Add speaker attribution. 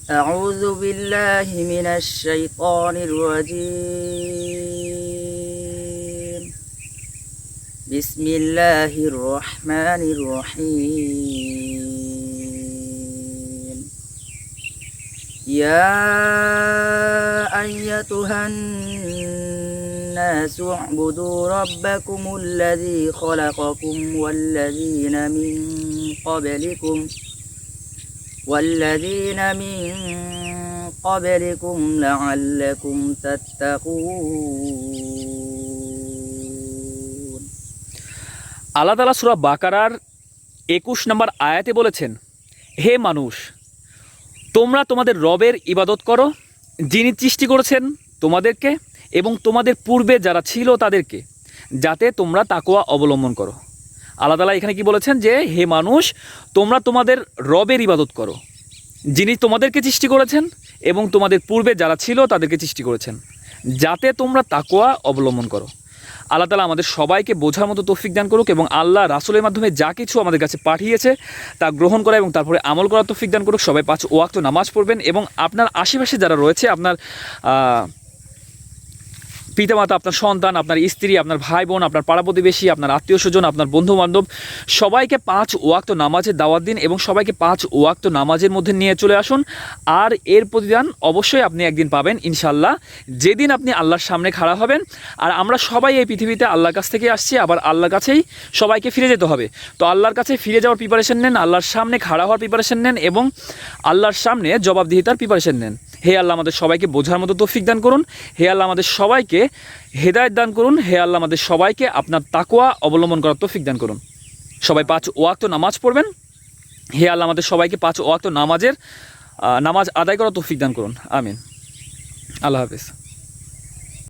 Speaker 1: أعوذ بالله من الشيطان الرجيم. بسم الله الرحمن الرحيم. يا أيتها الناس اعبدوا ربكم الذي خلقكم والذين من قبلكم لعلكم تتقون.
Speaker 2: আল্লাহ তাআলা সূরা বাকারার 21 নম্বর আয়াতে বলেছেন, হে মানুষ, তোমরা তোমাদের রবের ইবাদত করো, যিনি সৃষ্টি করেছেন তোমাদেরকে এবং তোমাদের পূর্বে যারা ছিল তাদেরকে, যাতে তোমরা তাকওয়া অবলম্বন করো। আল্লাহ তাআলা এখানে কি বলেছেন যে হে মানুষ, তোমরা তোমাদের রবের ইবাদত করো, যিনি তোমাদেরকে সৃষ্টি করেছেন এবং তোমাদের পূর্বে যারা ছিল তাদেরকে সৃষ্টি করেছেন, যাতে তোমরা তাকওয়া অবলম্বন করো। আল্লাহ তাআলা আমাদের সবাইকে বোঝার মতো তৌফিক দান করুক এবং আল্লাহ রাসূলের মাধ্যমে যা কিছু আমাদের কাছে পাঠিয়েছে তা গ্রহণ করা এবং তারপরে আমল করার তৌফিক দান করুক। সবাই 5 ওয়াক্ত নামাজ পড়বেন এবং আপনার আশেপাশে যারা রয়েছে, আপনার পিতামাতা, আপনার সন্তান, আপনার স্ত্রী, আপনার ভাই বোন, আপনার পাড়া প্রতিবেশী, আপনার আত্মীয় স্বজন, আপনার বন্ধু বান্ধব, সবাইকে 5 ওয়াক্ত নামাজের দাওয়াত দিন এবং সবাইকে 5 ওয়াক্ত নামাজের মধ্যে নিয়ে চলে আসুন। আর এর প্রতিদান অবশ্যই আপনি একদিন পাবেন ইনশাল্লাহ, যেদিন আপনি আল্লাহর সামনে খাড়া হবেন। আর আমরা সবাই এই পৃথিবীতে আল্লাহর কাছ থেকে আসছি, আবার আল্লাহর কাছেই সবাইকে ফিরে যেতে হবে। তো আল্লাহর কাছে ফিরে যাওয়ার প্রিপারেশন নেন, আল্লাহর সামনে খাড়া হওয়ার প্রিপারেশন নেন এবং আল্লাহর সামনে জবাবদিহিতার প্রিপারেশন নেন। হে আল্লাহ আমাদের সবাইকে বোঝার মতো তৌফিক দান করুন। হে আল্লাহ আমাদের সবাইকে হেদায়েত দান করুন। হে আল্লাহ আমাদের সবাইকে আপনার তাকওয়া অবলম্বন করার তৌফিক দান করুন। সবাই 5 ওয়াক্ত নামাজ পড়বেন। হে আল্লাহ আমাদের সবাইকে 5 ওয়াক্ত নামাজ আদায় করার তৌফিক দান করুন। আমিন। আল্লাহ হাফেজ।